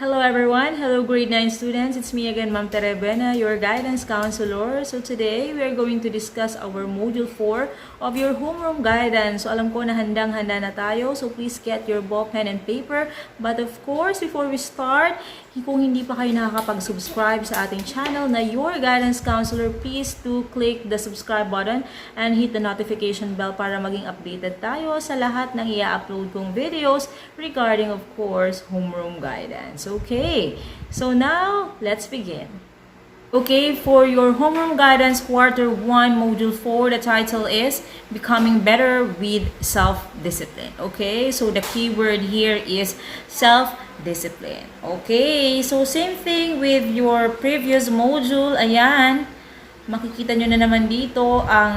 Hello everyone, hello grade 9 students, it's me again Ma'am Terebena, your guidance counselor. So today, we are going to discuss our module 4 of your homeroom guidance. So alam ko na handang-handa na tayo, so please get your ball, pen, and paper. But of course, before we start, kung hindi pa kayo nakakapag-subscribe sa ating channel na Your Guidance Counselor, please do click the subscribe button and hit the notification bell para maging updated tayo sa lahat ng i-upload kong videos regarding, of course, homeroom guidance. Okay, so now, let's begin. Okay, for your homeroom guidance quarter 1 module 4, the title is Becoming Better with Self-Discipline. Okay, so the keyword here is self-discipline. Okay, so same thing with your previous module. Ayan, makikita nyo na naman dito ang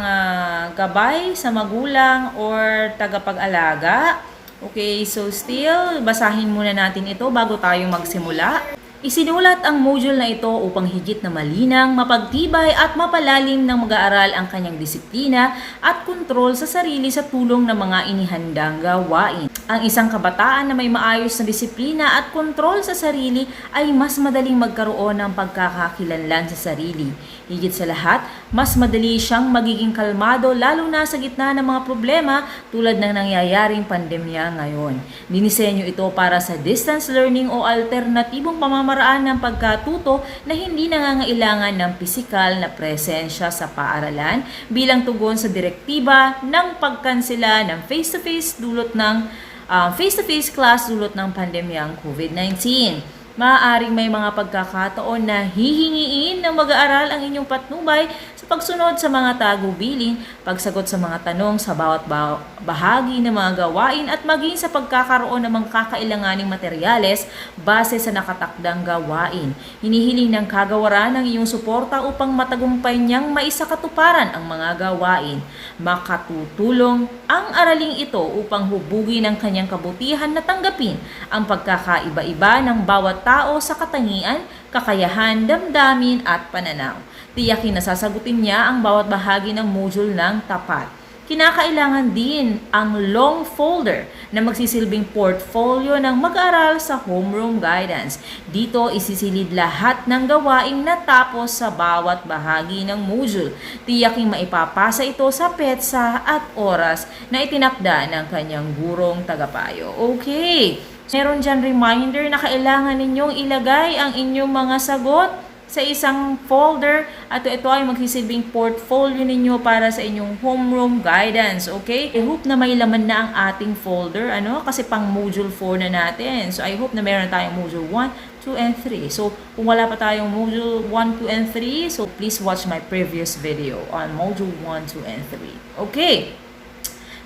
gabay sa magulang or tagapag-alaga. Okay, so still, basahin muna natin ito bago tayo magsimula. Isinulat ang module na ito upang higit na malinang, mapagtibay at mapalalim ng mag-aaral ang kanyang disiplina at kontrol sa sarili sa tulong ng mga inihandang gawain. Ang isang kabataan na may maayos na disiplina at kontrol sa sarili ay mas madaling magkaroon ng pagkakakilanlan sa sarili. Higit sa lahat, mas madali siyang magiging kalmado lalo na sa gitna ng mga problema tulad ng nangyayaring pandemya ngayon. Dinisenyo ito para sa distance learning o alternatibong pamamaraan ng pagkatuto na hindi nangangailangan ng pisikal na presensya sa paaralan bilang tugon sa direktiba ng pagkansela ng face-to-face class dulot ng pandemyang COVID-19. Maaaring may mga pagkakataon na hihingiin ng mag-aaral ang inyong patnubay sa pagsunod sa mga tagubilin, pagsagot sa mga tanong sa bawat bahagi ng mga gawain at maging sa pagkakaroon ng mga kakailanganing materyales base sa nakatakdang gawain. Hinihiling ng kagawaran ng iyong suporta upang matagumpay niyang maisakatuparan ang mga gawain. Makatutulong ang araling ito upang hubugin ang kanyang kabutihan na tanggapin ang pagkakaiba-iba ng bawat tao sa katangian, kakayahan, damdamin at pananaw. Tiyakin na sasagutin niya ang bawat bahagi ng module ng tapat. Kinakailangan din ang long folder na magsisilbing portfolio ng mag-aaral sa homeroom guidance. Dito isisilid lahat ng gawaing natapos sa bawat bahagi ng module. Tiyaking maipapasa ito sa petsa at oras na itinakda ng kanyang gurong tagapayo. Okay, meron dyan reminder na kailangan ninyong ilagay ang inyong mga sagot sa isang folder at ito ay magsisilbing portfolio ninyo para sa inyong homeroom guidance. Okay? I hope na may laman na ang ating folder kasi pang module 4 na natin. So I hope na meron tayong module 1, 2, and 3. So kung wala pa tayong module 1, 2, and 3, so please watch my previous video on module 1, 2, and 3. Okay?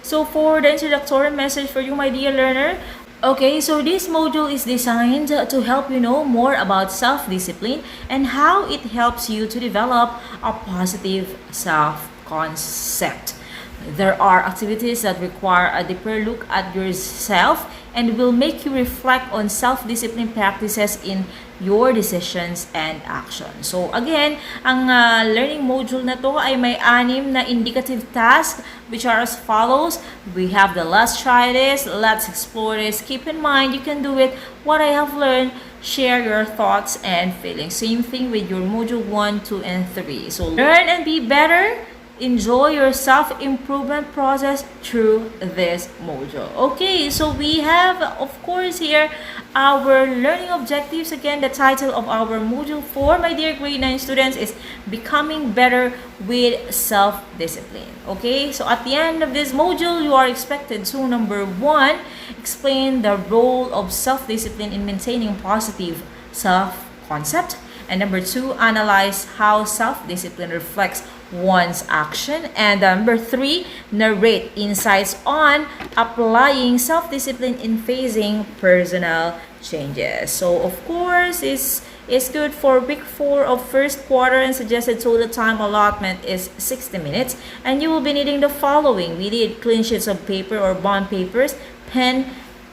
So for the introductory message for you, my dear learner, okay, so this module is designed to help you know more about self-discipline and how it helps you to develop a positive self-concept. There are activities that require a deeper look at yourself and will make you reflect on self-discipline practices in your decisions and actions. So again, ang learning module na to ay may 6 na indicative tasks which are as follows. We have the let's try this, let's explore this, keep in mind you can do it, what I have learned, share your thoughts and feelings. Same thing with your module 1, 2, and 3. So learn and be better. Enjoy your self-improvement process through this module. Okay, so we have, of course, here our learning objectives. Again, the title of our module 4, my dear grade 9 students, is Becoming Better with Self-Discipline. Okay, so at the end of this module, you are expected to, number 1, explain the role of self-discipline in maintaining positive self-concept. And number 2, analyze how self-discipline reflects one's action. And number 3, narrate insights on applying self-discipline in facing personal changes. So of course, it's good for week 4 of first quarter, and suggested total time allotment is 60 minutes. And you will be needing the following. We need clean sheets of paper or bond papers, pen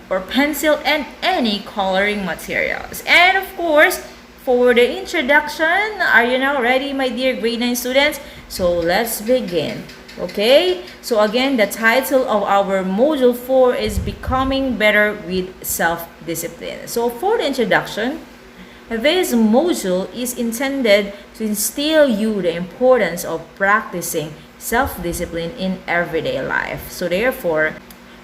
or pencil, and any coloring materials. And of course, for the introduction, are you now ready, my dear grade 9 students? So let's begin. Okay, so again, the title of our module 4 is Becoming Better with Self-Discipline. So for the introduction, this module is intended to instill you the importance of practicing self-discipline in everyday life. So therefore,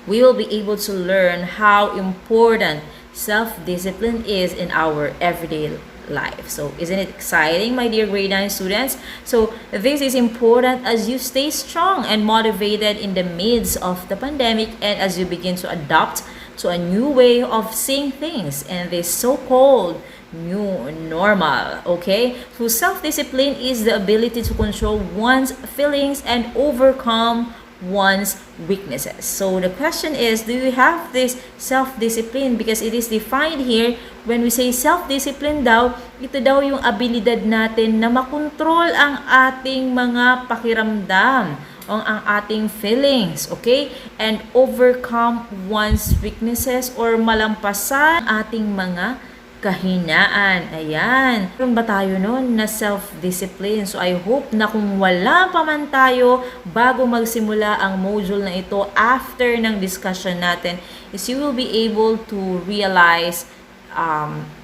we will be able to learn how important self-discipline is in our everyday life. So isn't it exciting, my dear grade 9 students? So this is important as you stay strong and motivated in the midst of the pandemic and as you begin to adapt to a new way of seeing things and this so-called new normal. Okay, so self-discipline is the ability to control one's feelings and overcome one's weaknesses. So the question is, do you have this self-discipline? Because it is defined here, when we say self-discipline daw, ito daw yung abilidad natin na makontrol ang ating mga pakiramdam, ang ating feelings, okay? And overcome one's weaknesses or malampasan ating mga kahinaan. Ayan. Meron ba tayo noon na self-discipline? So I hope na kung wala pa man tayo bago magsimula ang module na ito after ng discussion natin is you will be able to realize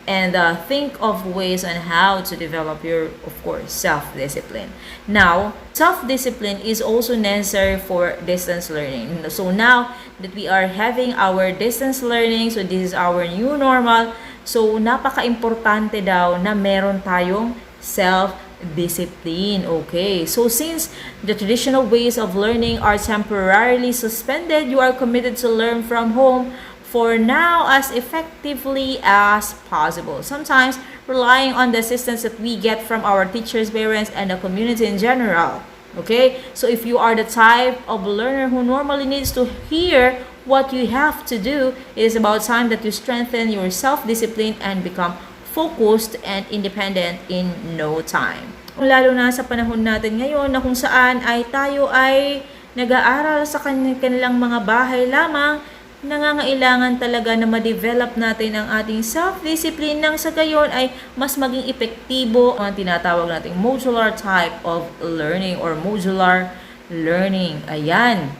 and think of ways on how to develop your, of course, self-discipline. Now, self-discipline is also necessary for distance learning. So now that we are having our distance learning, so this is our new normal, so napaka-importante daw na meron tayong self-discipline. Okay, so since the traditional ways of learning are temporarily suspended, you are committed to learn from home for now as effectively as possible. Sometimes relying on the assistance that we get from our teachers, parents, and the community in general. Okay, so if you are the type of learner who normally needs to hear what you have to do, it is about time that you strengthen your self-discipline and become focused and independent in no time. Lalo na sa panahon natin ngayon na kung saan ay tayo ay nag-aaral sa kanilang mga bahay lamang, nangangailangan talaga na ma-develop natin ang ating self-discipline nang sa gayon ay mas maging epektibo ang tinatawag nating modular type of learning or modular learning. Ayan.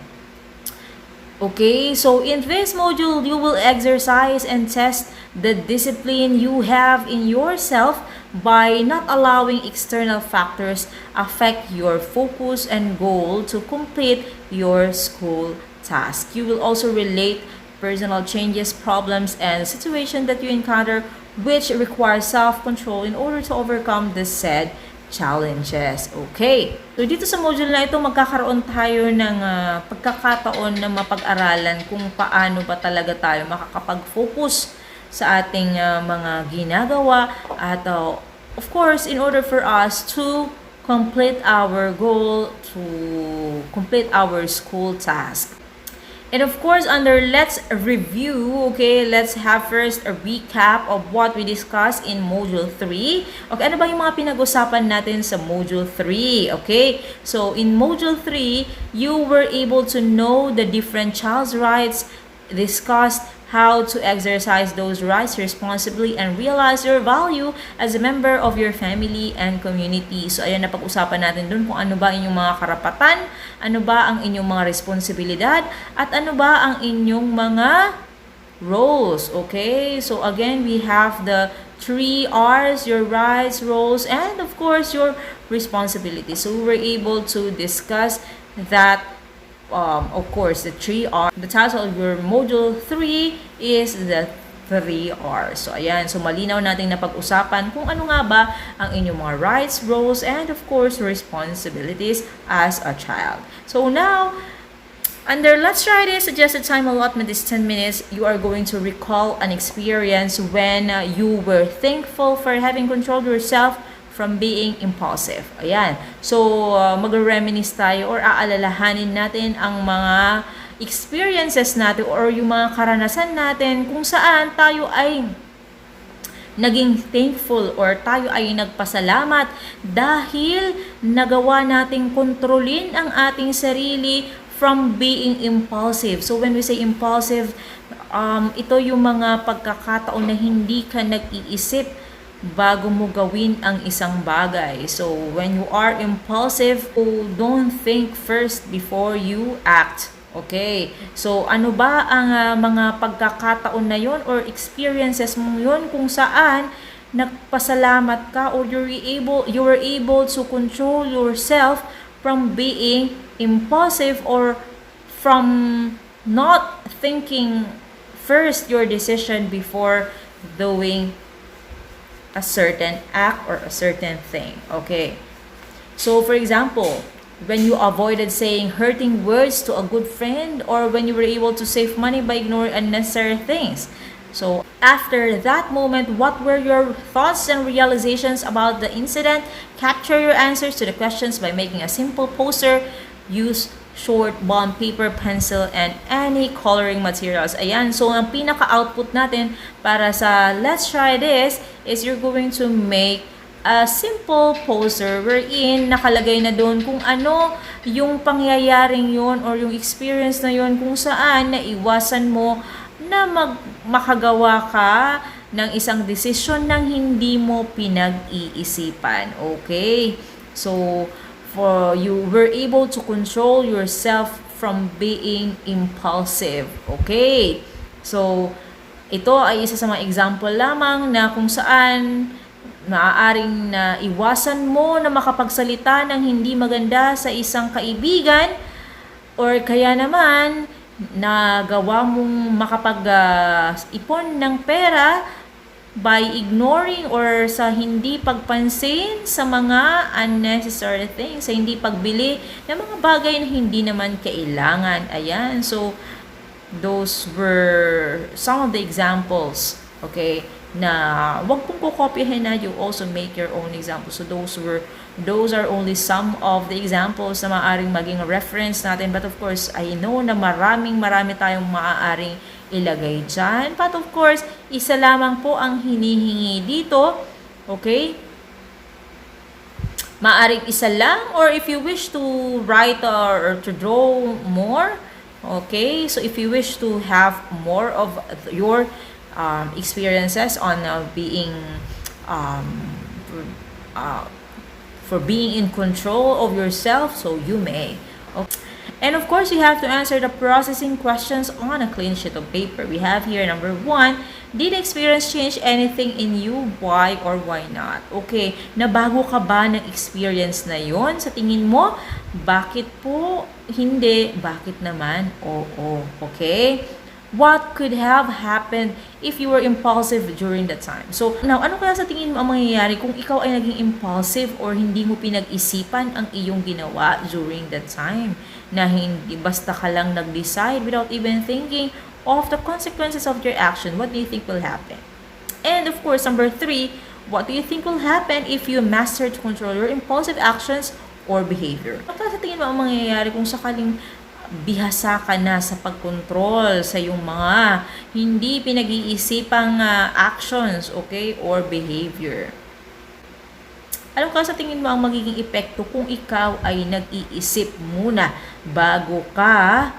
Okay, so in this module, you will exercise and test the discipline you have in yourself by not allowing external factors affect your focus and goal to complete your school task. You will also relate personal changes, problems, and situations that you encounter which require self-control in order to overcome the said challenges. Okay. So dito sa module na ito, magkakaroon tayo ng pagkakataon na mapag-aralan kung paano ba talaga tayo makakapag-focus sa ating mga ginagawa at of course, in order for us to complete our goal, to complete our school task. And of course, under let's review, okay, let's have first a recap of what we discussed in Module 3. Okay, ano ba yung mga pinag-usapan natin sa Module 3? Okay, so in Module 3, you were able to know the different child's rights, discussed how to exercise those rights responsibly and realize your value as a member of your family and community. So ayan, napag-usapan natin dun kung ano ba inyong mga karapatan, ano ba ang inyong mga responsibilidad, at ano ba ang inyong mga roles. Okay, so again, we have the 3 R's, your rights, roles, and of course your responsibilities. So we were able to discuss that. Of course, the 3 R's. The title of your module 3 is the 3 R's. So ayan, so malinaw nating napag-usapan kung ano nga ba ang inyong mga rights, roles, and of course responsibilities as a child. So now, under Let's Try This, suggested time allotment is 10 minutes. You are going to recall an experience when you were thankful for having controlled yourself from being impulsive. Ayan. So, mag-reminisce tayo or aalalahanin natin ang mga experiences natin or yung mga karanasan natin kung saan tayo ay naging thankful or tayo ay nagpasalamat dahil nagawa nating kontrolin ang ating sarili from being impulsive. So, when we say impulsive, ito yung mga pagkakataon na hindi ka nag-iisip bago mo gawin ang isang bagay. So, when you are impulsive, don't think first before you act. Okay. So, ano ba ang mga pagkakataon na yon or experiences mo yon kung saan nagpasalamat ka or you were able to control yourself from being impulsive or from not thinking first your decision before doing a certain act or a certain thing. Okay. So, for example, when you avoided saying hurting words to a good friend or when you were able to save money by ignoring unnecessary things. So, after that moment, what were your thoughts and realizations about the incident? Capture your answers to the questions by making a simple poster. Use short bond paper, pencil, and any coloring materials. Ayan, so ang pinaka-output natin para sa Let's Try This is you're going to make a simple poster wherein nakalagay na doon kung ano yung pangyayaring yon or yung experience na yon kung saan naiwasan mo na makagawa ka ng isang desisyon nang hindi mo pinag-iisipan. Okay? So, for you were able to control yourself from being impulsive. Okay? So, ito ay isa sa mga example lamang na kung saan maaaring na iwasan mo na makapagsalita ng hindi maganda sa isang kaibigan or kaya naman nagawa mong makapag-ipon ng pera by ignoring or sa hindi pagpansin sa mga unnecessary things, sa hindi pagbili ng mga bagay na hindi naman kailangan. Ayan, so those were some of the examples, okay, na wag pong kukopyahin na, you also make your own examples. So those are only some of the examples na maaaring maging reference natin, but of course I know na marami tayong maaaring ilagay dyan, but of course isa lamang po ang hinihingi dito. Okay, maaaring isa lang, or if you wish to write or to draw more, okay, so if you wish to have more of your experiences on being for being in control of yourself, so you may. Okay. And of course, you have to answer the processing questions on a clean sheet of paper. We have here number 1, did experience change anything in you? Why or why not? Okay, nabago ka ba ng experience na yon? Sa tingin mo, bakit po hindi? Bakit naman? Oo. Okay? What could have happened if you were impulsive during that time? So, now, ano kaya sa tingin mo ang mangyayari kung ikaw ay naging impulsive or hindi mo pinag-isipan ang iyong ginawa during that time? Na hindi basta ka lang nag-decide without even thinking of the consequences of your action. What do you think will happen? And of course, number 3, what do you think will happen if you master to control your impulsive actions or behavior? Ano kaya sa tingin mo ang mangyayari kung sakaling bihasa ka na sa pagkontrol sa iyong mga hindi pinag-iisipang actions, okay, or behavior? Ano ka sa tingin mo ang magiging epekto kung ikaw ay nag-iisip muna bago ka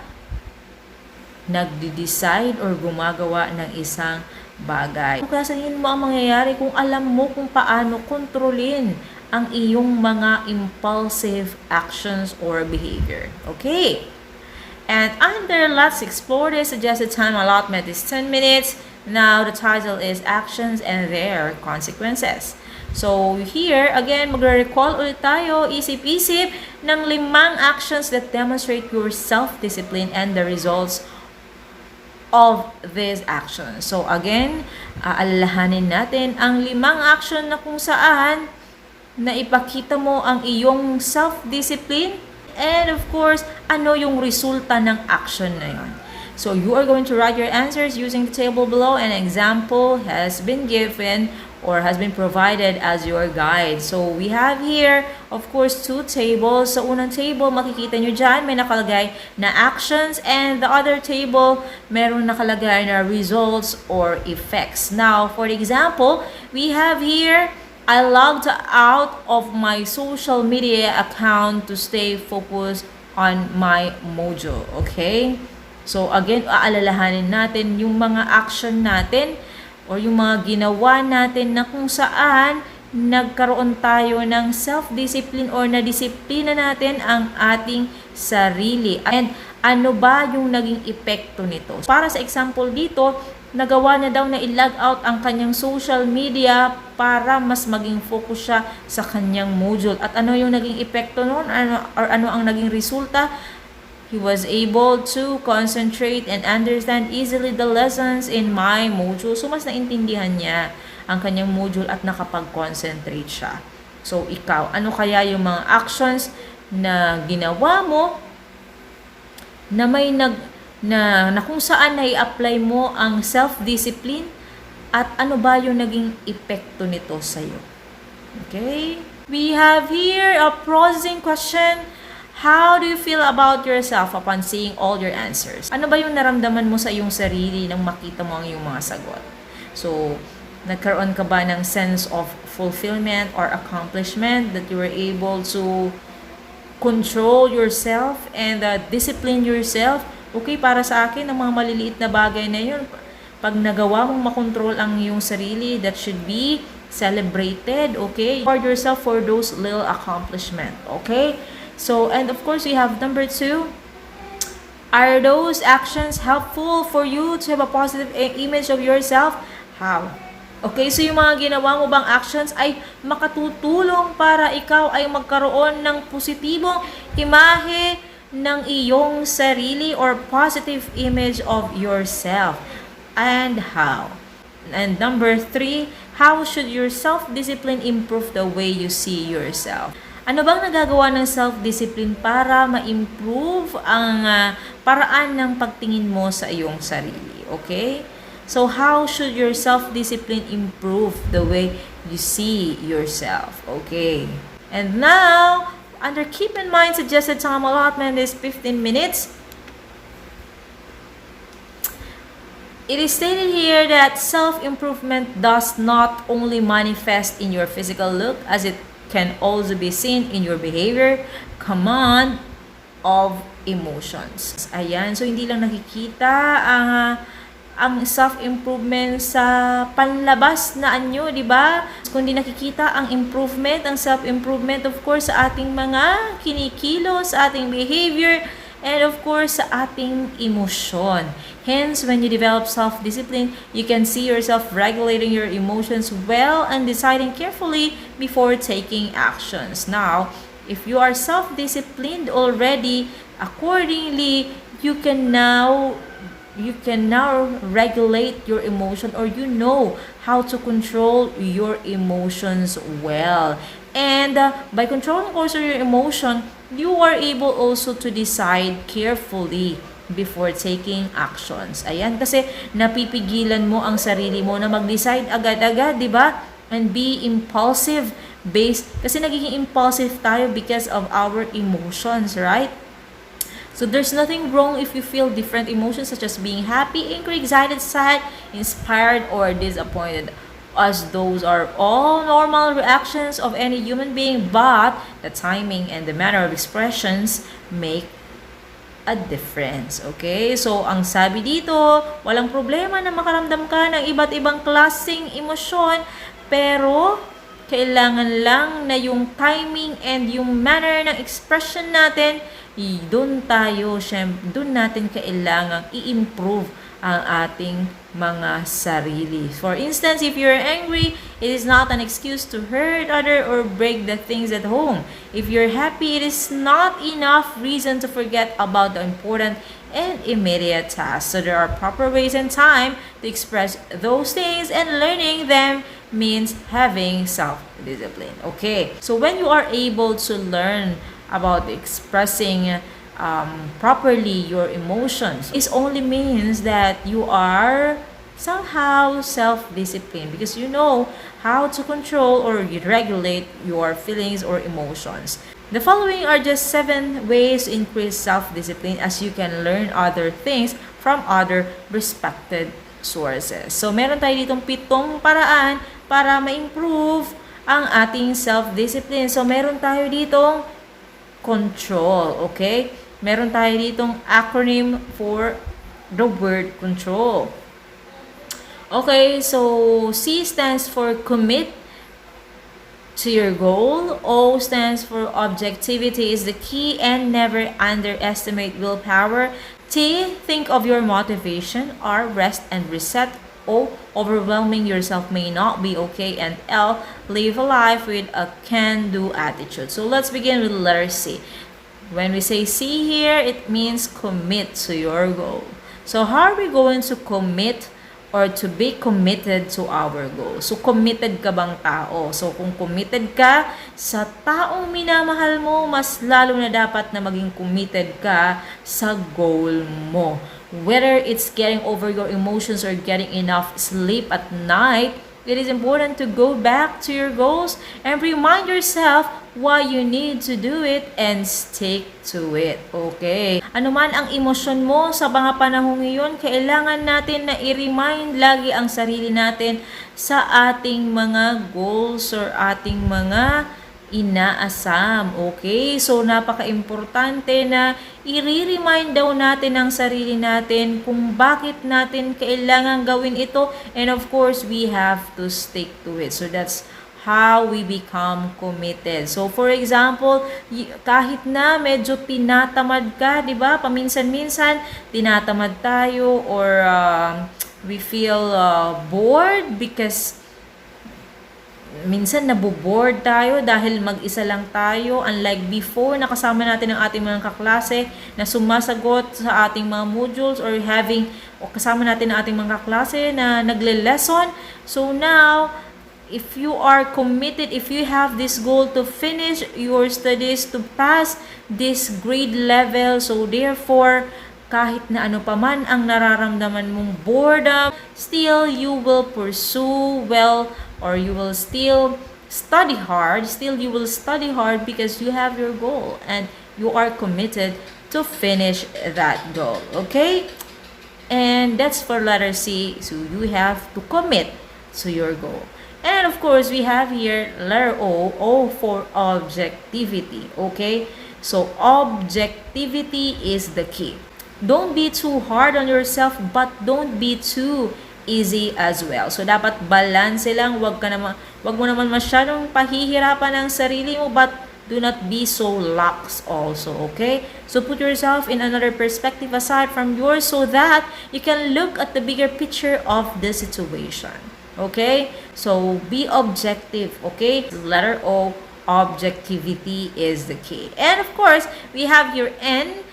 nagde-decide or gumagawa ng isang bagay? Ano ka sa tingin mo ang mangyayari kung alam mo kung paano kontrolin ang iyong mga impulsive actions or behavior? Okay. And under Let's Explore This, suggested time allotment is 10 minutes. Now, the title is Actions and Their Consequences. So, here, again, magre-recall ulit tayo, isip-isip ng 5 actions that demonstrate your self-discipline and the results of these actions. So, again, alalahanin natin ang 5 action na kung saan na ipakita mo ang iyong self-discipline. And of course, ano yung resulta ng action na yun. So, you are going to write your answers using the table below. An example has been given or has been provided as your guide. So, we have here, of course, 2 tables. Sa unang table, makikita nyo dyan, may nakalagay na actions. And the other table, meron nakalagay na results or effects. Now, for example, we have here, I logged out of my social media account to stay focused on my mojo. Okay? So, again, aalalahanin natin yung mga action natin. or yung mga ginawa natin na kung saan nagkaroon tayo ng self-discipline or nadisiplina natin ang ating sarili. And ano ba yung naging epekto nito? Para sa example dito, nagawa niya daw na i-log out ang kanyang social media para mas maging focus siya sa kanyang module. At ano yung naging epekto noon? Ano ang naging resulta? He was able to concentrate and understand easily the lessons in my module. So, mas naintindihan niya ang kanyang module at nakapag-concentrate siya. So, ikaw, ano kaya yung mga actions na ginawa mo na may na kung saan na i-apply mo ang self-discipline at ano ba yung naging epekto nito sa'yo? Okay? We have here a processing question. How do you feel about yourself upon seeing all your answers? Ano ba yung naramdaman mo sa iyong sarili nang makita mo ang iyong mga sagot? So, nagkaroon ka ba ng sense of fulfillment or accomplishment that you were able to control yourself and discipline yourself? Okay, para sa akin, ang mga maliliit na bagay na yun, pag nagawa mong makontrol ang iyong sarili, that should be celebrated, okay? Reward yourself for those little accomplishment, okay? So, and of course, we have number 2. Are those actions helpful for you to have a positive image of yourself? How? Okay, so yung mga ginawa mo bang actions ay makatutulong para ikaw ay magkaroon ng positibong imahe ng iyong sarili or positive image of yourself? And how? And number 3, how should your self-discipline improve the way you see yourself? Ano bang nagagawa ng self-discipline para ma-improve ang paraan ng pagtingin mo sa iyong sarili? Okay? So, how should your self-discipline improve the way you see yourself? Okay. And now, under keep in mind, suggested time allotment is 15 minutes. It is stated here that self-improvement does not only manifest in your physical look, as it can also be seen in your behavior, command of emotions. Ayan, so hindi lang nakikita ang self-improvement sa panlabas na anyo, di ba? Kundi nakikita ang improvement, ang self-improvement, of course, sa ating mga kinikilos, sa ating behavior, and of course, sa ating emosyon. Hence, when you develop self-discipline, you can see yourself regulating your emotions well and deciding carefully before taking actions. Now, if you are self-disciplined already, accordingly, you can now regulate your emotion, or you know how to control your emotions well. And by controlling also your emotion, you are able also to decide carefully before taking actions. Ayan, kasi napipigilan mo ang sarili mo na mag-decide agad-agad, di ba? And be impulsive based, kasi nagiging impulsive tayo because of our emotions, right? So there's nothing wrong if you feel different emotions such as being happy, angry, excited, sad, inspired, or disappointed, as those are all normal reactions of any human being, but the timing and the manner of expressions make a difference. Okay? So, ang sabi dito, walang problema na makaramdam ka ng iba't ibang klaseng emosyon, pero kailangan lang na yung timing and yung manner ng expression natin, doon natin kailangang i-improve ang ating mga sarili. For instance, if you're angry, it is not an excuse to hurt other or break the things at home. If you're happy, it is not enough reason to forget about the important and immediate tasks. So there are proper ways and time to express those things, and learning them means having self-discipline. Okay, so when you are able to learn about expressing properly your emotions, it only means that you are somehow self-disciplined, because you know how to control or regulate your feelings or emotions. The following are just 7 ways to increase self-discipline, as you can learn other things from other respected sources. So, meron tayo ditong 7 paraan para ma-improve ang ating self-discipline. So, meron tayo ditong control, okay? Meron tayo ditong acronym for the word control. Okay, so C stands for commit to your goal. O stands for objectivity is the key and never underestimate willpower. T, think of your motivation. R, rest and reset. O, overwhelming yourself may not be okay. And L, live a life with a can-do attitude. So let's begin with letter C. When we say C here, it means commit to your goal. So how are we going to commit or to be committed to our goal? So committed ka bang tao? So kung committed ka sa taong minamahal mo, mas lalo na dapat na maging committed ka sa goal mo. Whether it's getting over your emotions or getting enough sleep at night, it is important to go back to your goals and remind yourself why you need to do it and stick to it. Okay? Ano man ang emosyon mo sa mga panahong iyon, kailangan natin na i-remind lagi ang sarili natin sa ating mga goals or ating mga inaasam. Okay? So, napaka-importante na i-remind daw natin ang sarili natin kung bakit natin kailangan gawin ito. And of course, we have to stick to it. So, that's how we become committed. So, for example, kahit na medyo tinatamad ka, di ba? Paminsan-minsan, tinatamad tayo or we feel bored because minsan naboboard tayo dahil mag-isa lang tayo. Unlike before, nakasama natin ang ating mga kaklase na sumasagot sa ating mga modules or kasama natin ang ating mga kaklase na nagle-lesson. So now, if you are committed, if you have this goal to finish your studies, to pass this grade level, so therefore, kahit na ano pa man ang nararamdaman mong boredom, still you will pursue well, or you will still study hard, because you have your goal and you are committed to finish that goal. Okay? And that's for letter C. So you have to commit to your goal. And of course, we have here letter O for objectivity. Okay? So objectivity is the key. Don't be too hard on yourself, but don't be too easy as well. So dapat balance lang, wag mo naman masyadong pahihirapan ang sarili mo, but do not be so lax also, okay? So put yourself in another perspective aside from yours so that you can look at the bigger picture of the situation. Okay? So be objective, okay? Letter O, objectivity is the key. And of course, we have your N.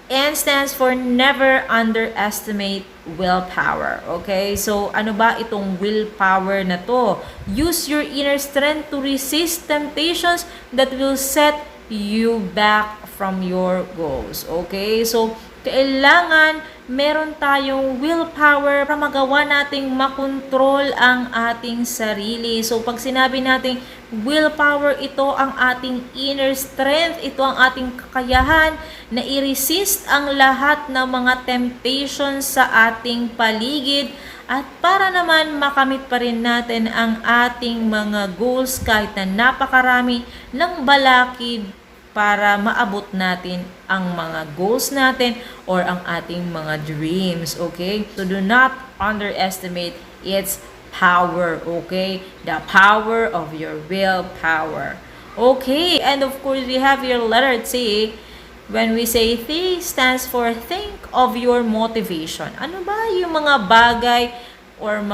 N stands for never underestimate willpower. Okay? So, ano ba itong willpower na to? Use your inner strength to resist temptations that will set you back from your goals. Okay? So, kailangan meron tayong willpower para magawa nating makontrol ang ating sarili. So, pag sinabi nating willpower, ito ang ating inner strength, ito ang ating kakayahan na i-resist ang lahat ng mga temptations sa ating paligid at para naman makamit pa rin natin ang ating mga goals kahit na napakarami ng balakid para maabot natin ang mga goals natin or ang ating mga dreams, okay? So do not underestimate its power, okay? The power of your willpower. Okay, and of course we have your letter T. When we say T stands for think of your motivation. Ano ba yung mga bagay or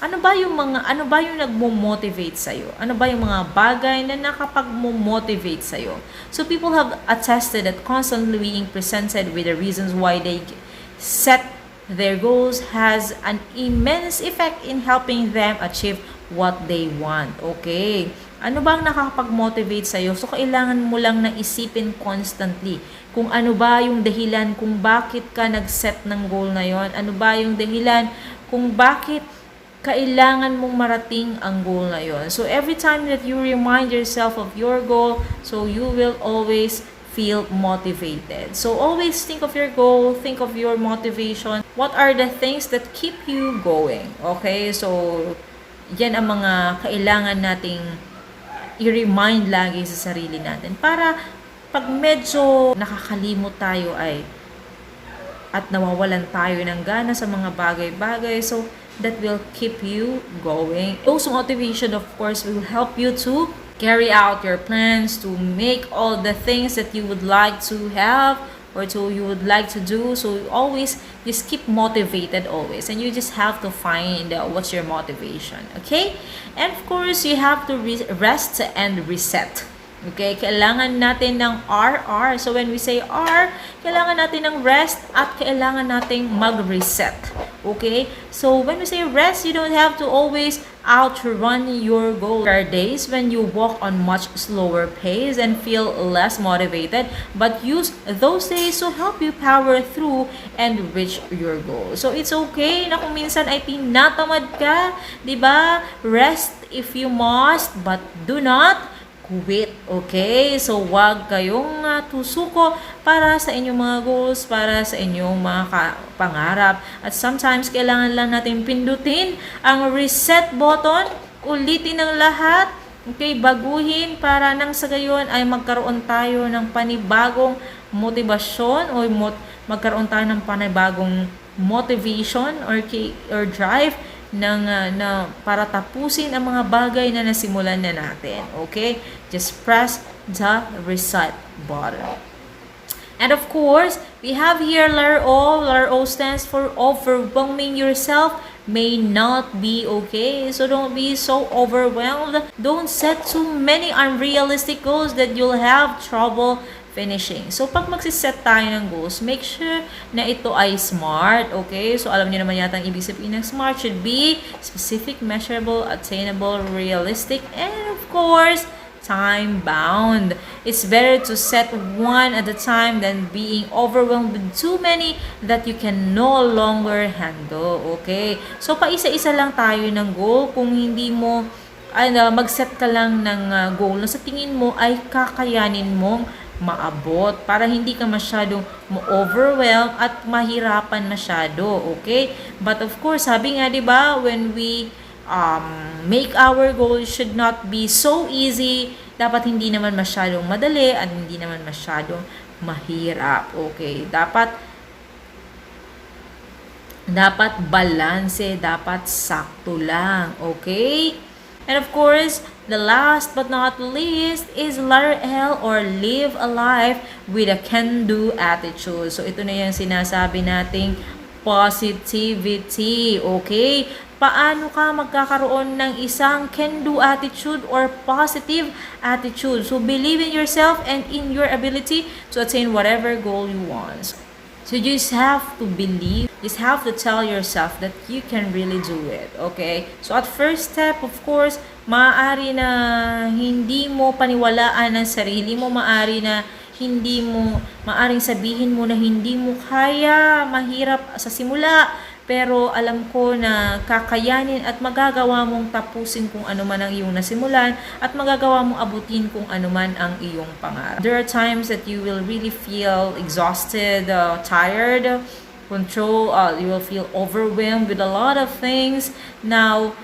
ano ba yung nagmo-motivate sa iyo? Ano ba yung mga bagay na nakapag-motivate sa iyo? So people have attested that constantly being presented with the reasons why they set their goals has an immense effect in helping them achieve what they want. Okay? Ano bang nakakapag-motivate sa iyo? So kailangan mo lang na isipin constantly kung ano ba yung dahilan kung bakit ka nag-set ng goal na yon. Ano ba yung dahilan kung bakit kailangan mong marating ang goal na yon. So every time that you remind yourself of your goal, so you will always feel motivated. So always think of your goal, think of your motivation. What are the things that keep you going? Okay? So yan ang mga kailangan nating i-remind lagi sa sarili natin para pag medyo nakakalimot tayo at nawawalan tayo ng gana sa mga bagay-bagay. So that will keep you going. Those motivation, of course, will help you to carry out your plans, to make all the things that you would like to have or to you would like to do. So you always just keep motivated always, and you just have to find what's your motivation. Okay, and of course you have to rest and reset. Okay, kailangan natin ng RR. So when we say R, kailangan natin ng rest at kailangan nating mag-reset. Okay? So when we say rest, you don't have to always outrun your goal. There are days when you walk on much slower pace and feel less motivated, but use those days to help you power through and reach your goal. So it's okay na kung minsan ay tinatamad ka, 'di ba? Rest if you must, but do not quit, okay? So, wag kayong tusuko para sa inyong mga goals, para sa inyong mga pangarap. At sometimes, kailangan lang natin pindutin ang reset button, ulitin ang lahat, okay? Baguhin para nang sa gayon ay magkaroon tayo ng panibagong motivasyon o magkaroon tayo ng panibagong motivation or drive na para tapusin ang mga bagay na nasimulan na natin. Okay? Just press the reset button. And of course, we have here letter O. Letter O stands for overwhelming yourself may not be okay. So don't be so overwhelmed. Don't set too many unrealistic goals that you'll have trouble finishing. So, pag magsiset tayo ng goals, make sure na ito ay SMART, okay? So, alam niyo naman yata ang ibig sabihin ng SMART should be specific, measurable, attainable, realistic, and of course, time-bound. It's better to set one at a time than being overwhelmed with too many that you can no longer handle, okay? So, paisa-isa lang tayo ng goal. Kung hindi mo, mag-set ka lang ng goal na sa tingin mo ay kakayanin mong maabot para hindi ka masyadong ma-overwhelm at mahirapan masyado, okay? But of course, sabi nga 'di ba, when we make our goals should not be so easy, dapat hindi naman masyadong madali at hindi naman masyadong mahirap, okay? Dapat balanse, dapat sakto lang, okay? And of course, the last but not least is letter L or live a life with a can-do attitude. So, ito na yung sinasabi nating positivity. Okay? Paano ka magkakaroon ng isang can-do attitude or positive attitude? So, believe in yourself and in your ability to attain whatever goal you want. So, you just have to believe, just have to tell yourself that you can really do it, okay? So, at first step, of course, maaari na hindi mo paniwalaan ang sarili mo, maaring sabihin mo na hindi mo kaya, mahirap sa simula, pero alam ko na kakayanin at magagawa mong tapusin kung ano man ang iyong nasimulan at magagawa mong abutin kung ano man ang iyong pangarap. There are times that you will really feel exhausted, tired, you will feel overwhelmed with a lot of things. Now,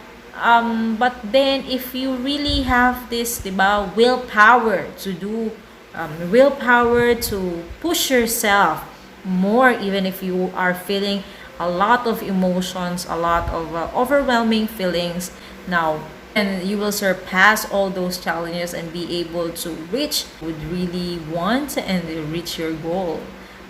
but then if you really have this, diba, willpower to do, willpower to push yourself more, even if you are feeling a lot of emotions, a lot of overwhelming feelings now, and you will surpass all those challenges and be able to reach what you really want and reach your goal.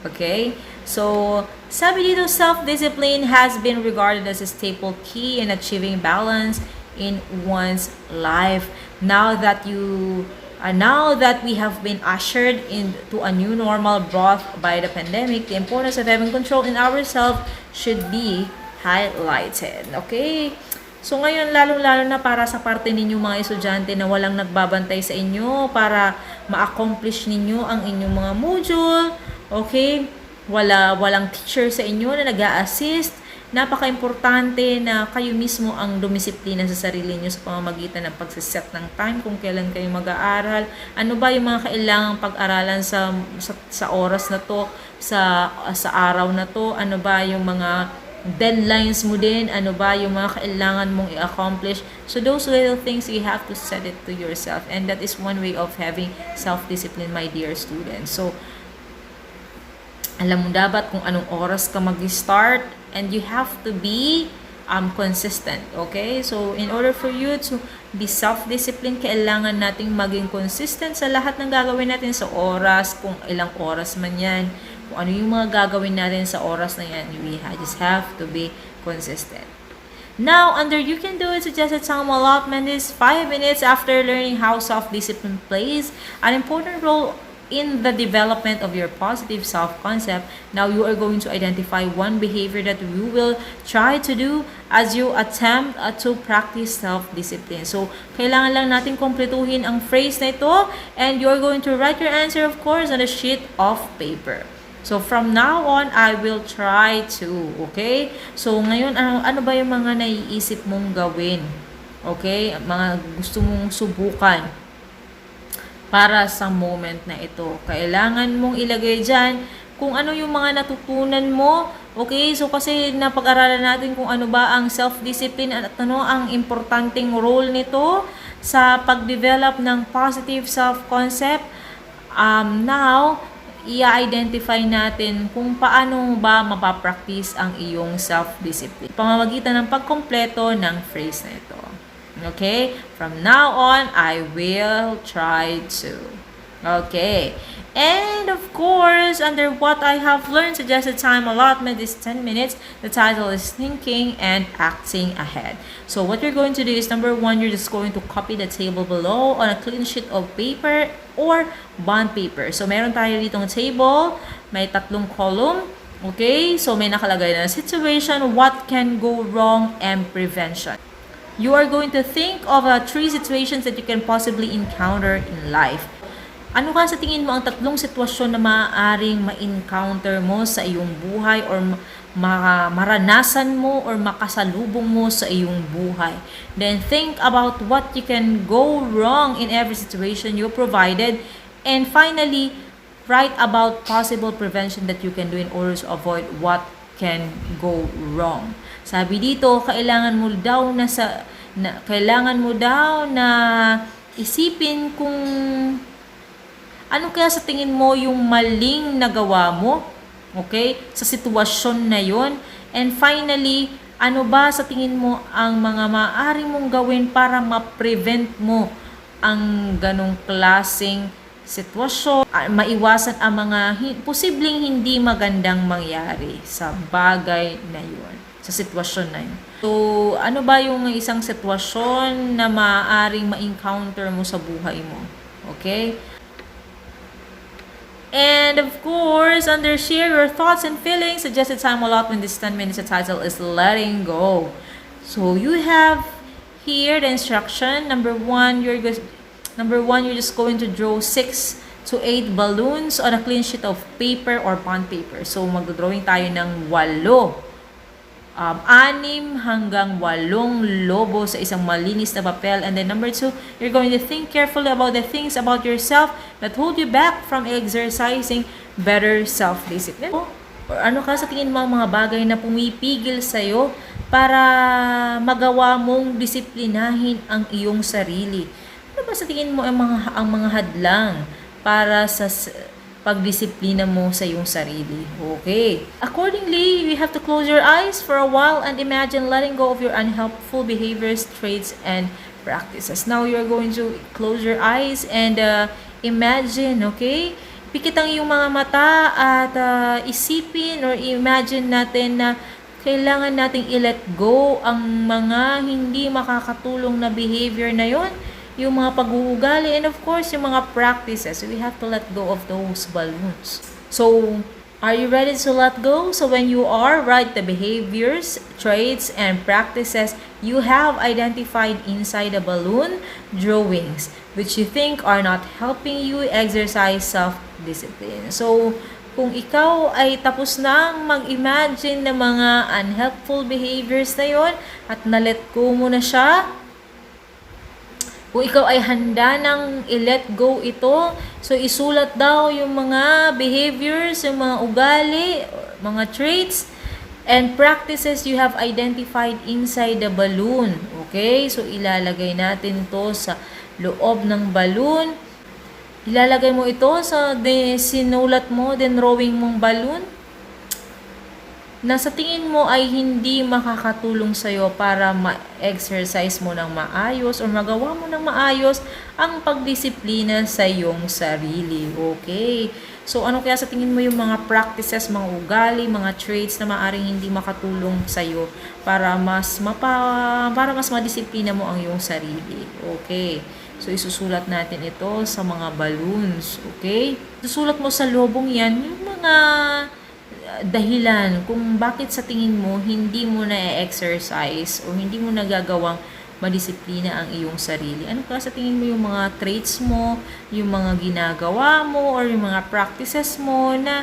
Okay? So, sabi dito, self-discipline has been regarded as a staple key in achieving balance in one's life. Now that we have been ushered into a new normal brought by the pandemic, the importance of having control in ourselves should be highlighted. Okay? So ngayon, lalong-lalo na para sa parte ninyo mga estudyante na walang nagbabantay sa inyo para ma-accomplish ninyo ang inyong mga module. Okay? Walang teacher sa inyo na nag-a-assist. Napaka-importante na kayo mismo ang dumisiplina sa sarili nyo sa pamamagitan ng pagsiset ng time kung kailan kayo mag-aaral. Ano ba yung mga kailangang pag-aralan sa oras na to, sa araw na to? Ano ba yung mga deadlines mo din? Ano ba yung mga kailangan mong i-accomplish? So those little things, you have to set it to yourself. And that is one way of having self-discipline, my dear students. So, alam mo dapat kung anong oras ka mag-start, and you have to be consistent. Okay? So, in order for you to be self-disciplined, kailangan nating maging consistent sa lahat ng gagawin natin sa oras, kung ilang oras man yan, kung ano yung mga gagawin natin sa oras na yan. We just have to be consistent. Now, under you can do it, suggested time allotment is 5 minutes after learning how self-discipline plays an important role in the development of your positive self-concept. Now, you are going to identify one behavior that you will try to do as you attempt to practice self-discipline. So, kailangan lang natin kumpletuhin ang phrase na ito, and you are going to write your answer, of course, on a sheet of paper. So, from now on, I will try to. Okay? So, ngayon, ano ba yung mga naiisip mong gawin? Okay? Mga gusto mong subukan para sa moment na ito. Kailangan mong ilagay dyan kung ano yung mga natutunan mo. Okay, so kasi napag-aralan natin kung ano ba ang self-discipline at ano ang importanteng role nito sa pag-develop ng positive self-concept. Now, i-identify natin kung paano ba mapapractice ang iyong self-discipline. Pamamagitan ng pagkompleto ng phrase na ito. Okay? From now on, I will try to. Okay. And of course, under what I have learned, suggested time allotment is 10 minutes. The title is Thinking and Acting Ahead. So what you're going to do is, number 1, you're just going to copy the table below on a clean sheet of paper or bond paper. So meron tayo ditong table, may 3 column. Okay? So may nakalagay na situation, what can go wrong, and prevention. You are going to think of 3 situations that you can possibly encounter in life. Ano ka sa tingin mo ang 3 sitwasyon na maaaring ma-encounter mo sa iyong buhay or maranasan mo or makasalubong mo sa iyong buhay? Then think about what you can go wrong in every situation you provided. And finally, write about possible prevention that you can do in order to avoid what can go wrong. Sabi dito, kailangan mo daw na isipin kung ano kaya sa tingin mo yung maling nagawa mo, okay, sa sitwasyon na yon. And finally, ano ba sa tingin mo ang mga maaari mong gawin para ma-prevent mo ang ganong klaseng sitwasyon, maiwasan ang mga posibleng hindi magandang mangyari sa bagay na yun, sa sitwasyon na yun. So, ano ba yung isang sitwasyon na maaaring ma-encounter mo sa buhay mo? Okay? And of course, under share your thoughts and feelings, suggested time allotment is 10 minutes. The title is Letting Go. So, you have here the instruction. Number 1, you're just going to draw 6 to 8 balloons on a clean sheet of paper or bond paper. So, magdodrawing tayo ng 8. 6 hanggang 8 lobo sa isang malinis na papel. And then number 2, you're going to think carefully about the things about yourself that hold you back from exercising better self-discipline. Or ano ka sa tingin mo mga bagay na pumipigil sa'yo para magawa mong disiplinahin ang iyong sarili? Ano ba sa tingin mo ang mga hadlang para sa pagdisiplina mo sa iyong sarili? Okay. Accordingly, you have to close your eyes for a while and imagine letting go of your unhelpful behaviors, traits, and practices. Now, you're going to close your eyes and imagine, okay? Pikit ang iyong mga mata at isipin or imagine natin na kailangan nating i-let go ang mga hindi makakatulong na behavior na yon, yung mga pag-uugali, and of course, yung mga practices. So, we have to let go of those balloons. So, are you ready to let go? So, when you are, write the behaviors, traits, and practices you have identified inside the balloon drawings, which you think are not helping you exercise self-discipline. So, kung ikaw ay tapos nang mag-imagine ng mga unhelpful behaviors na yon at na-let go mo na siya, kung ikaw ay handa nang i-let go ito, so isulat daw yung mga behaviors, yung mga ugali, mga traits, and practices you have identified inside the balloon. Okay? So ilalagay natin ito sa loob ng balloon. Ilalagay mo ito sa sinulat mo, then drawing mong balloon. na sa tingin mo ay hindi makakatulong sa'yo para ma-exercise mo ng maayos o magawa mo ng maayos ang pagdisiplina sa iyong sarili. Okay? So, ano kaya sa tingin mo yung mga practices, mga ugali, mga traits na maaring hindi makatulong sa'yo para para mas madisiplina mo ang iyong sarili. Okay? So, isusulat natin ito sa mga balloons. Okay? Susulat mo sa lobong yan yung mga dahilan kung bakit sa tingin mo hindi mo na-exercise o hindi mo nagagawang madisiplina ang iyong sarili. Ano ka sa tingin mo yung mga traits mo, yung mga ginagawa mo, or yung mga practices mo na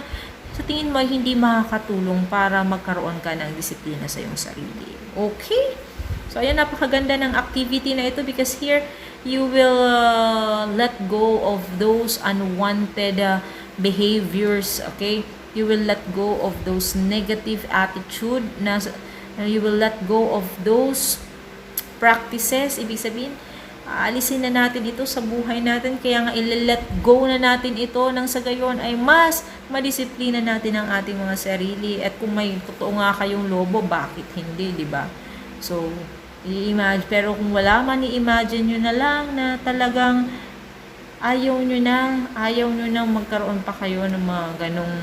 sa tingin mo hindi makakatulong para magkaroon ka ng disiplina sa iyong sarili. Okay? So, ayan, napakaganda ng activity na ito because here, you will let go of those unwanted behaviors, okay? You will let go of those negative attitude you will let go of those practices. Ibig sabihin, alisin na natin ito sa buhay natin. Kaya nga i-let go na natin ito nang sa gayon ay mas madisiplina natin ang ating mga sarili. At kung may totoo nga kayong lobo, bakit hindi, di ba? So, i-imagine. Pero kung wala man, i-imagine nyo na lang na talagang ayaw nyo na magkaroon pa kayo ng mga ganong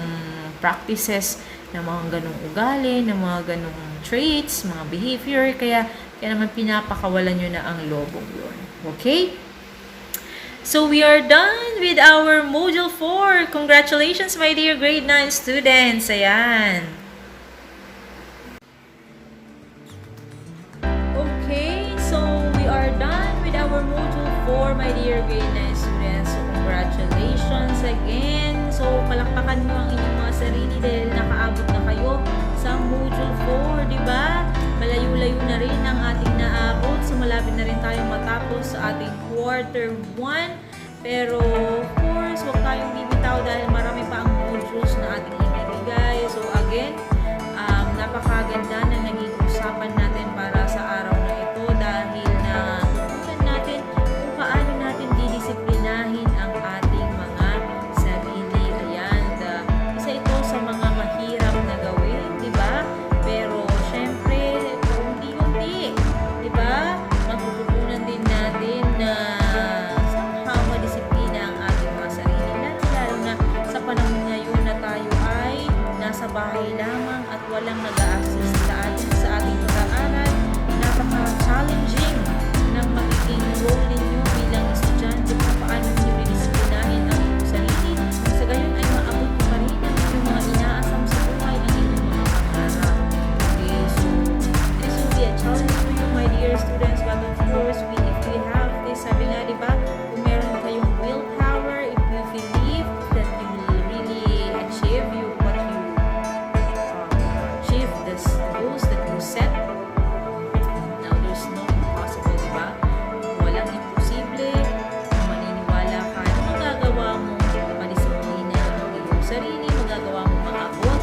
practices, ng mga ganong ugali, ng mga ganong traits, mga behavior, kaya naman pinapakawalan nyo na ang lobong yun. Okay? So, we are done with our Module 4. Congratulations, my dear grade 9 students. Ayan. Okay, so we are done with our Module 4, my dear grade 9 students. So, congratulations again. So, palakpakan nyo ang inyong mga sarili dahil nakaabot na kayo sa Module 4, di ba? Malayo-layo na rin ang ating naabot. So, malapit na rin tayong matapos sa ating Quarter 1. Pero, of course, huwag tayong bibitaw dahil marami pa ang modules na ating ibibigay. So, again, napakaganda na naging usapan natin para sa araw na ito dahil na tutunan natin kung paano natin didisiplinahin ang ating mga sarili. Ayan, isa ito sa mga mahirap na gawin, di ba? Pero, syempre, unti-unti, di ba? Matututunan din natin na somehow madisiplina ang ating mga sarili. Lalo na sa panahon ngayon na tayo ay nasa bahay lamang at walang nag-a-assist sa ating pag-aaral. Napaka-challenging ng magiging role ninyo bilang estudyante kung paano nyo didisiplinahin ang inyong sarili. Sa gayon ay maabot ko pa rin ang inyong mga inaasam sa buhay, ang inyong mga pangarap. Okay, so this will be a challenge for you, my dear students, but of course, if we have this, sabi nga, diba, kung meron kayong willpower, if you believe that you will really achieve the goals that you set. Now, there's no impossible, di ba? Walang imposible. Kung maniniwala ka na magagawa mo madisiplina ang iyong sarili, magagawa mo maabot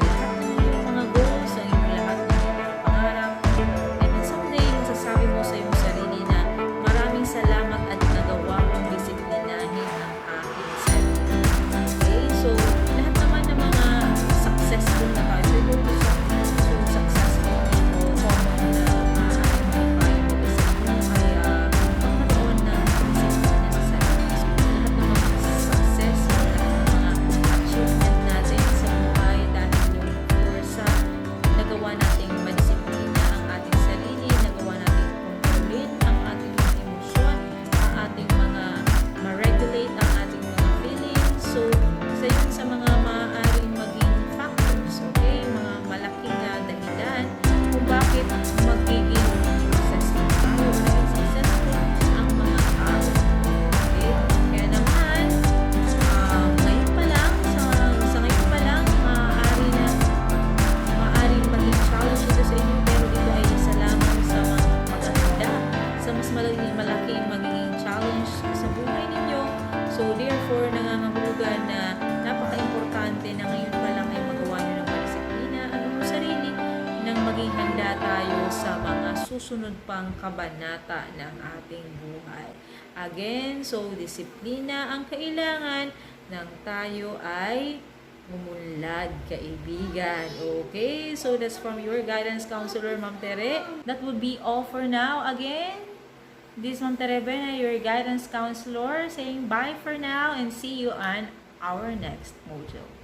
lahat ng iyong mga goals, ang iyong lahat ng iyong pangarap. And someday, masasabi mo sa iyong sarili na maraming salamat at nagawa kong disiplinahin ang aking sarili. Okay? So, lahat naman ng mga successful na tayo, malaking magiging challenge sa buhay ninyo. So, therefore, nangangahulugan na napaka-importante na ngayon pa lang ay magawa nyo ng disiplina ang inyong sarili nang maging handa tayo sa mga susunod pang kabanata ng ating buhay. Again, so, disiplina ang kailangan nang tayo ay Umunlad, kaibigan. Okay, so that's from your guidance counselor, Ma'am Tere. That would be all for now. Again, this Ma'am Tere Bena, your guidance counselor, saying bye for now and see you on our next module.